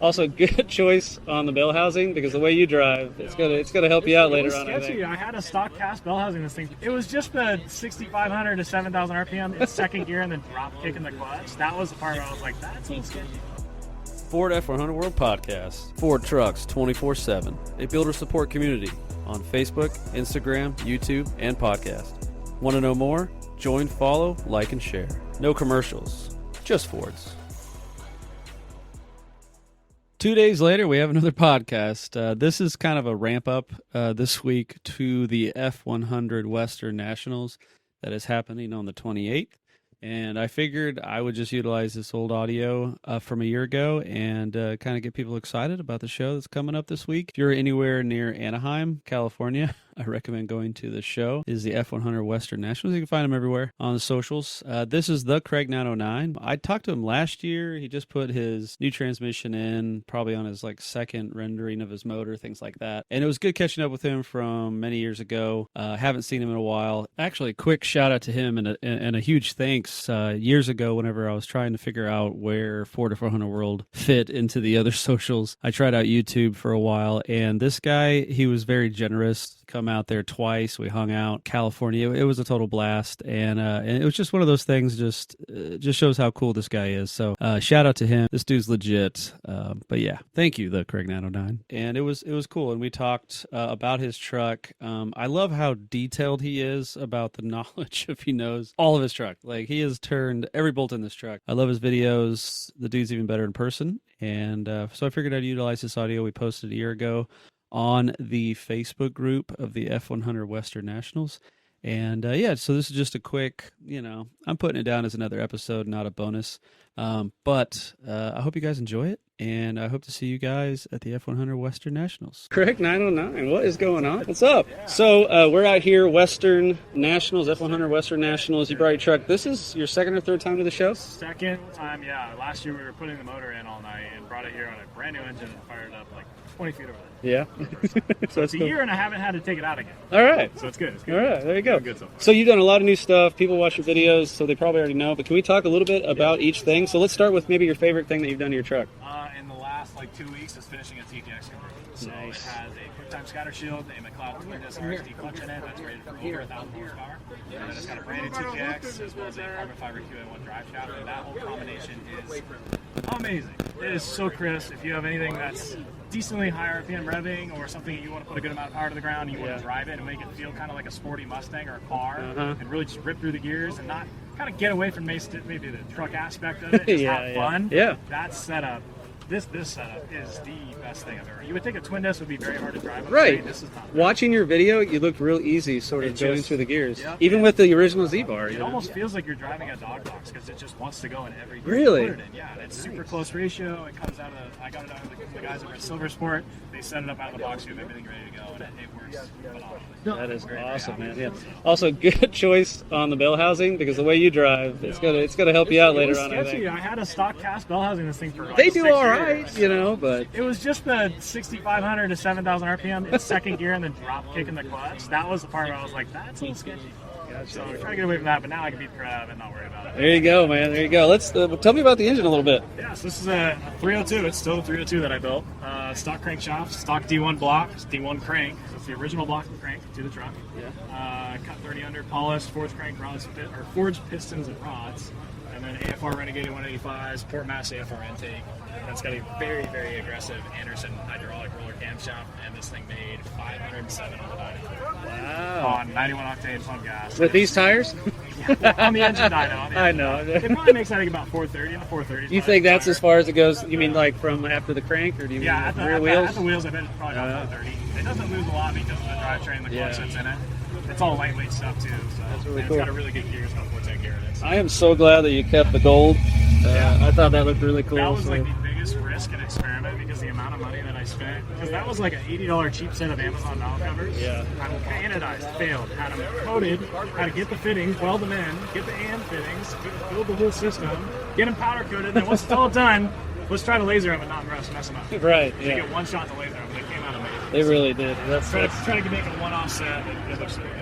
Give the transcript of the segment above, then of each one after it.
Also, good choice on the bell housing because the way you drive, it's gonna help you out later on. I had a stock cast bell housing this thing. It was just the 6,500 to 7,000 RPM in second gear and then drop kicking the clutch. That was the part where I was like, that's a little sketchy. Ford F100 World Podcast. Ford Trucks 24/7. A builder support community on Facebook, Instagram, YouTube, and podcast. Want to know more? Join, follow, like, and share. No commercials, just Fords. 2 days later, we have another podcast. This is kind of a ramp up this week to the F100 Western Nationals that is happening on the 28th. And I figured I would just utilize this old audio from a year ago and kind of get people excited about the show that's coming up this week. If you're anywhere near Anaheim, California, I recommend going to the show. It is the F100 Western Nationals. You can find them everywhere on the socials. This is TheCraig909. I talked to him last year. He just put his new transmission in, probably on his second rendering of his motor, things like that. And it was good catching up with him from many years ago. Haven't seen him in a while. Actually, a quick shout out to him and a huge thanks. Years ago, whenever I was trying to figure out where Ford F100 World fit into the other socials, I tried out YouTube for a while, and this guy, he was very generous. Come out there twice. We hung out. California. It was a total blast, and it was just one of those things. Just shows how cool this guy is. So shout out to him. This dude's legit. But yeah, thank you, TheCraig909. And it was cool. And we talked about his truck. I love how detailed he is about the knowledge if he knows all of his truck. Like, he has turned every bolt in this truck. I love his videos. The dude's even better in person. And so I figured I'd utilize this audio we posted a year ago on the Facebook group of the F100 Western Nationals. And so this is just a quick, I'm putting it down as another episode, not a bonus. But I hope you guys enjoy it. And I hope to see you guys at the F100 Western Nationals. Craig909, what is going on? What's up? So we're out here, Western Nationals, F100 Western Nationals. You brought your truck. This is your second or third time to the show? Second time, yeah. Last year we were putting the motor in all night and brought it here on a brand new engine and fired it up 20 feet over there. Yeah. So it's a year and I haven't had to take it out again. All right. So it's good. All right, there you go. Good so far. So you've done a lot of new stuff. People watch your videos, so they probably already know. But can we talk a little bit about each thing? So let's start with maybe your favorite thing that you've done to your truck. In the last 2 weeks is finishing a TTX converter. So Nice. It has a QuickTime scatter shield, a McLeod twin disc RSD clutch in it that's rated for over 1,000 horsepower. And then it's got a brand new TTX as well as a carbon fiber QA1 drive shaft. And that whole combination is amazing. It is so crisp. If you have anything that's decently high RPM revving or something you want to put a good amount of power to the ground and you want to drive it and make it feel kind of like a sporty Mustang or a car and really just rip through the gears and not kind of get away from maybe the truck aspect of it, just have fun. Yeah. That setup, this setup is the best thing I've ever. You would think a twin disc would be very hard to drive. Right. This is not. Watching your video, you looked real easy sort of going through the gears. Yep. Even with the original Z-Bar. It almost feels like you're driving a dog box because it just wants to go in every gear. Really? You put it in. Yeah, and it's super close ratio. It comes out of, I got it out of the guys over at Silver Sport. They set it up out of the box. You have everything ready to go, and it works phenomenally. That is awesome, man. Yeah. Also, good choice on the bell housing because the way you drive, it's gonna help you out later on. I think. I had a stock cast bell housing this thing for They do 6 all right, years. but it was just the 6,500 to 7,000 RPM in second gear and then drop kicking the clutch. That was the part where I was like, that's a little sketchy. So we're trying to get away from that, but now I can beat the crap and not worry about it. there you go, man. There you go. Let's tell me about the engine a little bit. Yeah, so this is a 302. It's still a 302 that I built. Stock crankshaft, stock D1 block, D1 crank. So it's the original block and crank to the truck. Yeah. Cut 30 under, polished, forged crank rods, or forged pistons and rods. And then AFR Renegade 185s, Port Mass AFR intake. And it's got a very, very aggressive Anderson hydraulic roller camshaft, and this thing made 507 on the dyno. Wow. On 91 octane pump gas. With these tires? On the engine dyno. I know. It probably makes I think about 430 and the 430. You think that's as far as it goes? You mean like from after the crank, or do you mean at the rear wheels? At the wheels, I bet it's probably about 430. It doesn't lose a lot because of the drivetrain and the clutch that's in it. It's all lightweight stuff too. So That's really cool. It's got a really good gear. It's got a 410 gear in it. So I am so glad that you kept the gold. I thought that looked really cool. that was like the biggest risk and experiment because the amount of money that I spent. Because that was like an $80 cheap set of Amazon valve covers. Yeah. Had them anodized, failed. Had them coated. Had to get the fittings, weld them in, get the AM fittings, build the whole system, get them powder coated. Then once it's all done, let's try to laser them and not mess them up. Right. They Yeah. get one shot to laser them. They came out amazing. They really did. That's Try to make a one-off set. It looks really good.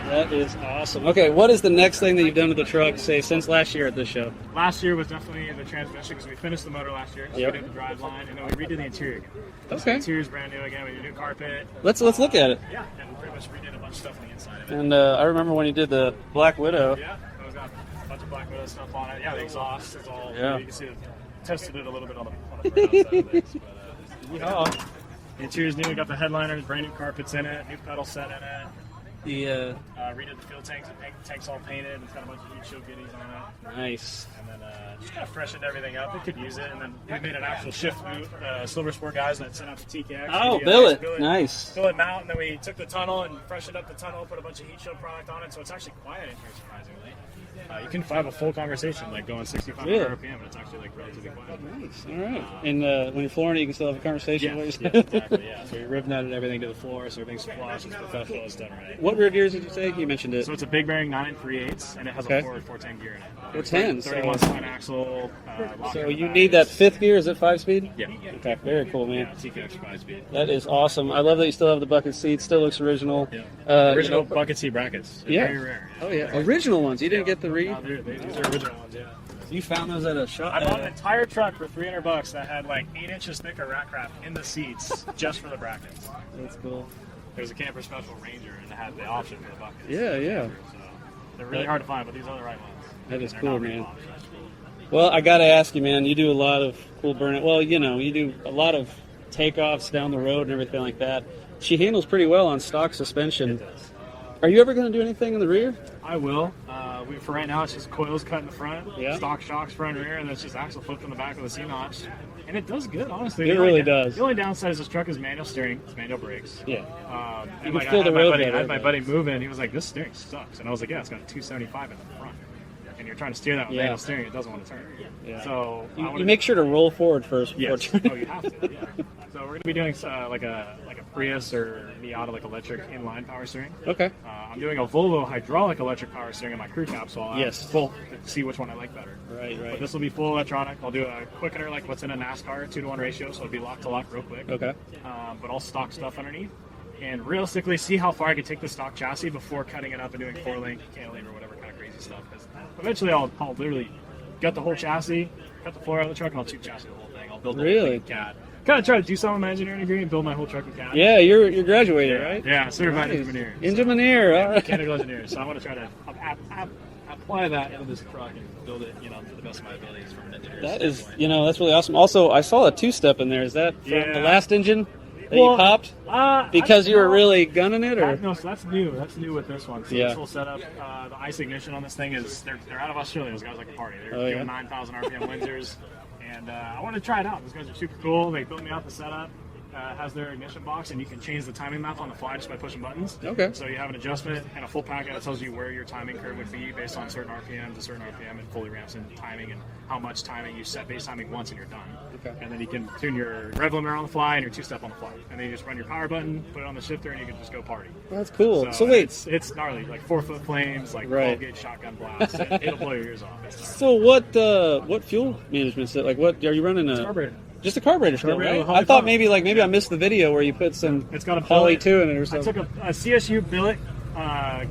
That is awesome. Okay, what is the next thing that you've done with the truck, say, since last year at this show? Last year was definitely the transmission because we finished the motor last year. So Yep. we did the drive line, and then we redid the interior again. So Okay. the interior's brand new again. We did a new carpet. Let's look at it. Yeah, and pretty much redid a bunch of stuff on the inside of it. And I remember when you did the Black Widow. Yeah, it's got a bunch of Black Widow stuff on it. Yeah, the exhaust is all. Yeah. You can see it. Tested it a little bit on the brown side of things. But, the interior's new. We got the headliners, brand new carpets in it, new pedal set in it. Redid the fuel tanks. The tank's all painted. It's got a bunch of heat shield goodies on it. Nice. And then just kind of freshened everything up. They could use it. And then we made an actual shift boot. Silver Sport guys that sent out the TKX. Oh, We billet. billet. Nice. Billet mount. And then we took the tunnel and freshened up the tunnel, put a bunch of heat shield product on it. So it's actually quiet in here, surprisingly. You can have a full conversation, like going 65 Really? RPM, and it's actually like relatively quiet. Nice. All right. And when you're flooring it, you can still have a conversation. Yeah, with yeah, you. exactly. Yeah. So we ribbed netted everything to the floor, so everything's flush, it's professional, it's done right. What rear gears did you say? You mentioned it. So it's a big bearing 9 3/8, and it has Okay. a forward 410 gear in it. 410, 31 so- spine axle. So you need that fifth gear. Is it 5-speed? Yeah. Okay. Very cool, man. Yeah, TKX 5-speed. That is awesome. I love that you still have the bucket seats. Still looks original. Yeah. You Original know- bucket seat brackets. They're Yeah. very rare. Oh yeah. Original ones. You didn't get the No, re. these are original ones, yeah. You found those at a shop. I bought an entire truck for $300 that had like 8 inches thicker rack wrap in the seats just for the brackets. That's cool. There was a Camper Special Ranger and it had the option for the buckets. Yeah, yeah. So they're really hard to find, but these are the right ones. That is They're cool, not man. real options. Well, I got to ask you, man. You do a lot of cool burnout. Well, you know, you do a lot of takeoffs down the road and everything like that. She handles pretty well on stock suspension. Are you ever going to do anything in the rear? I will. For right now, it's just coils cut in the front, Yeah. stock shocks front and rear, and then it's just axle flipped in the back with a C-notch. And it does good, honestly. It The only really does. The only downside is this truck is manual steering, it's manual brakes. Yeah. And can like, feel I the had my road buddy, better, I had my but- buddy move in, he was like, this steering sucks. And I was like, yeah, it's got a 275 in the front. And you're trying to steer that with Yeah. manual steering, it doesn't want to turn. Yeah. So I You wanna- make sure to roll forward first before Yes. turning. Oh, you have to. Yeah. So we're gonna be doing like a Prius or Miata like electric inline power steering. Okay. I'm doing a Volvo hydraulic electric power steering in my crew cab, so I'll Yes. have full to see which one I like better. Right, But right. this will be full electronic. I'll do a quickener like what's in a NASCAR 2-to-1 ratio, so it'll be lock to lock real quick. Okay. But all stock stuff underneath. And realistically, see how far I can take the stock chassis before cutting it up and doing 4-link cantilever, whatever kind of crazy stuff. Because eventually, I'll literally gut the whole chassis, cut the floor out of the truck, and I'll tube chassis the whole thing. I'll build the whole Really? thing in CAD. Kind of try to do some of my engineering degree and build my whole truck in CAD. Yeah, you're graduated, right? Yeah, certified Nice. engineer. Engineer. All right. Mechanical engineer. So I want to try to apply that into this truck and build it, to the best of my abilities from an engineer. That is, that's really awesome. Also, I saw a two-step in there. Is that from Yeah. the last engine that Well, you popped? Because you were really gunning it, or? No, so that's new. That's new with this one. So Yeah. this whole setup, the ICE ignition on this thing is they're out of Australia. Those guys like to party. They're Oh, yeah? doing 9,000 RPM Windsors, and I want to try it out. Those guys are super cool. They built me out the setup. Has their ignition box, and you can change the timing map on the fly just by pushing buttons. Okay. So you have an adjustment and a full packet that tells you where your timing curve would be based on certain RPM to certain RPM, and fully ramps in timing and how much timing you set base timing once and you're done. Okay. And then you can tune your rev limiter on the fly and your two-step on the fly, and then you just run your power button, put it on the shifter, and you can just go party. Well, that's cool. So wait, it's gnarly, like 4-foot flames, like Right. 12-gauge shotgun blast. It'll blow your ears off. It's so what fuel management is it? Like, what are you running? carburetor. Just a carburetor still, Carburetor, right? Holly I thought Pump. maybe I missed the video where you put some It's got a Holly billet. 2 in it or I something. took a CSU billet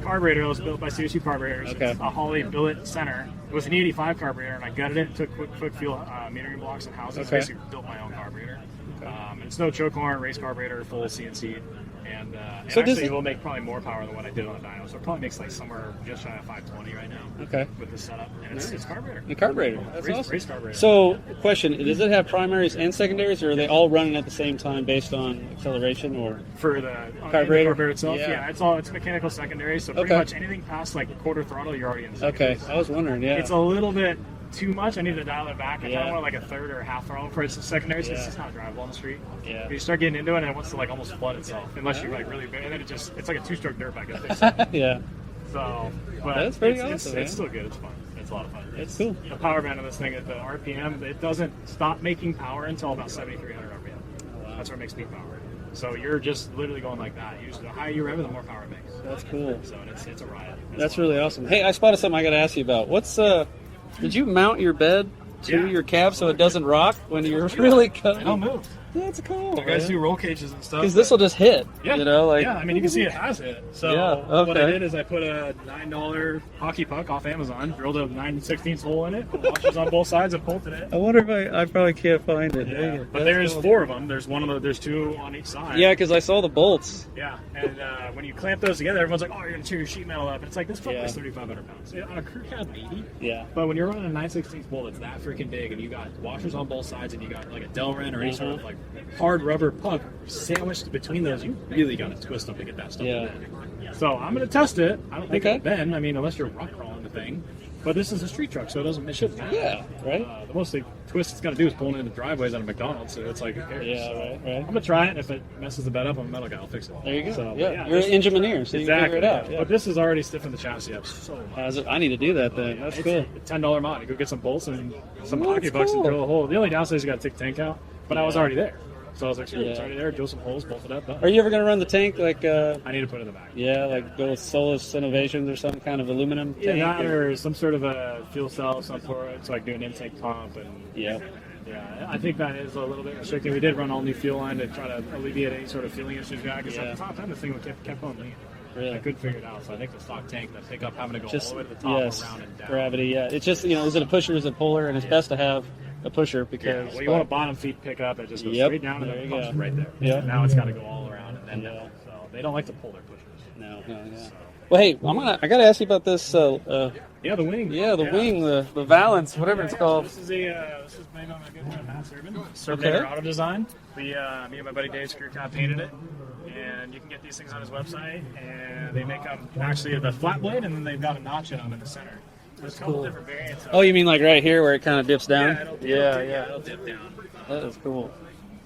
carburetor that was built by CSU carburetors. Okay. It's a Holly billet center. It was an E85 carburetor, and I gutted it, took quick fuel metering blocks and houses, Okay. basically built my own carburetor. And it's no choke horn, race carburetor, full CNC. And So does actually, it- it will make probably more power than what I did on the dyno. So it probably makes like somewhere just shy of 520 right now. Okay. With this setup, and it's carburetor. The carburetor. That's race, awesome. race carburetor. So, question: does it have primaries and secondaries, or are they all running at the same time based on acceleration? Or For the Carburetor? carburetor itself, Yeah. it's mechanical secondary. So pretty Okay. much anything past like quarter throttle, you're already in the okay, secondaries. I was wondering. Yeah. It's a little bit too much. I need to dial it back. I kind Yeah. of want like a third or a half throttle for its secondary. So Yeah. it's just not drivable on the street. Yeah. You start getting into it, and it wants to like almost flood itself, unless you're like really big. And then it's like a two-stroke dirt bike. yeah. So, but That's pretty it's awesome, man. still good. It's fun. It's a lot of fun. It's cool. The power band of this thing, the RPM, it doesn't stop making power until about 7,300 RPM. wow. That's where it makes peak power. So you're just literally going like that. Usually, the higher you rev, the more power it makes. That's cool. So it's a riot. That's really awesome. Hey, I spotted something I got to ask you about. Did you mount your bed to Yeah. your cab so it doesn't rock when you're really It don't cutting? move. That's cool. The guys do roll cages and stuff. Because this will just hit. Yeah, You know, like yeah. I mean, you can see it has hit. So Yeah, what I okay. did is I put a $9 hockey puck off Amazon, drilled a 9/16 hole in it, put washers on both sides, and bolted it. I wonder if I probably can't find it. Dang Yeah, it. but That's there's cool. 4 of them. There's there's 2 on each side. Yeah, because I saw the bolts. Yeah, and when you clamp those together, everyone's like, "Oh, you're gonna tear your sheet metal up." And it's like this puck Yeah. weighs 3,500 pounds. On a crew cab, maybe. Yeah. But when you're running a 9/16 bolt, it's that freaking big, and you got washers on both sides, and you got like a Delrin or any sort of like hard rubber puck sandwiched between those. You really got to twist them to get that stuff Yeah. in there. So I'm gonna test it. I don't think Okay. it'll bend. I mean, unless you're rock crawling the thing. But this is a street truck, so it shouldn't matter. Yeah, right? The most twist it's got to do is pulling into driveways at a McDonald's, so it's like, who cares? Yeah, So right. I'm gonna try it, and if it messes the bed up, I'm a metal guy. I'll fix it. There you go. So, yeah. but You're an this- engineer, so you can figure it out. yeah. But this is already stiffened the chassis up so much. I need to do that then. That's It's cool. a $10 mod. You go get some bolts and some Well, hockey that's bucks and cool. drill a hole. The only downside is you got to take the tank out, but I was already there. So I was like, sure, it's Yeah. already there. Drill some holes, bolt it up. Done. Are you ever going to run the tank like, I need to put it in the back. yeah, like go with Solus Innovations or some kind of aluminum Yeah, tank? that or some sort of a fuel cell of some sort, so I can do an intake pump. And Yeah. yeah, I think that is a little bit restricting. We did run all new fuel line to try to alleviate any sort of fueling issues we got, because Yeah. at the top end, this thing kept on leaning. Really? I couldn't figure it out, so I think the stock tank, the pickup having to go Just all the way to the top, yes, around and down. gravity. Yeah, it's just is it a pusher? Is it a puller? And it's best to have a pusher because Yeah, well, you want a bottom feet pickup that just goes Yep, straight down and there then you pumps go. right there. Yep. Now it's got to go all around and then Yeah. down. So they don't like to pull their pushers. no, yeah. Well, hey, I got to ask you about this. Yeah, the wing. Yeah, the wing, the Valance, whatever it's called. This is made by my good friend Matt Servin. Okay. Auto Design. Me and my buddy Dave Screwcap painted it, and you can get these things on his website. And they make them actually the flat blade, and then they've got a notch in them in the center. There's a couple different variants. Oh, you mean like right here where it kind of dips down? Yeah, it'll dip down. That is cool.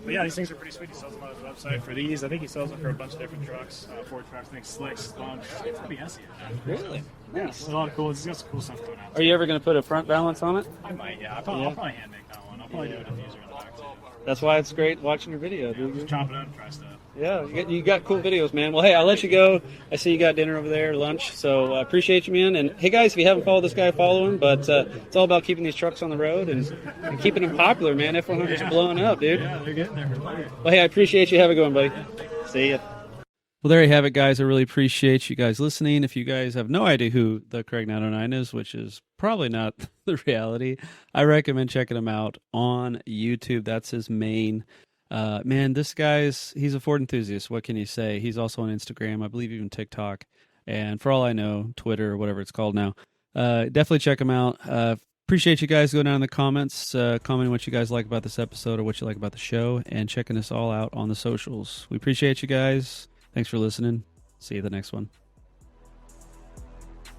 But yeah, these things are pretty sweet. He sells them on his website for these. I think he sells them for a bunch of different trucks, Ford trucks, I think slicks, bunch. It's ABS here. Really? There's a lot of cool. He's got some cool stuff going on. Are you ever going to put a front balance on it? I might, yeah. I'll probably hand make that one. I'll probably do a diffuser in the back too. That's why it's great watching your video, Just dude. chop it up and try stuff. Yeah, you got cool videos, man. Well, hey, I'll let you go. I see you got dinner over there, lunch. So I appreciate you, man. And hey, guys, if you haven't followed this guy, follow him. But it's all about keeping these trucks on the road and keeping them popular, man. F100's blowing up, dude. Yeah, they're getting there. Well, hey, I appreciate you. Have a good one, buddy. See ya. Well, there you have it, guys. I really appreciate you guys listening. If you guys have no idea who the TheCraig909 is, which is probably not the reality, I recommend checking him out on YouTube. That's his main. Man, this he's a Ford enthusiast. What can you say? He's also on Instagram, I believe even TikTok, and for all I know, Twitter or whatever it's called now. Definitely check him out. Appreciate you guys going down in the comments, commenting what you guys like about this episode or what you like about the show, and checking us all out on the socials. We appreciate you guys. Thanks for listening. See you the next one.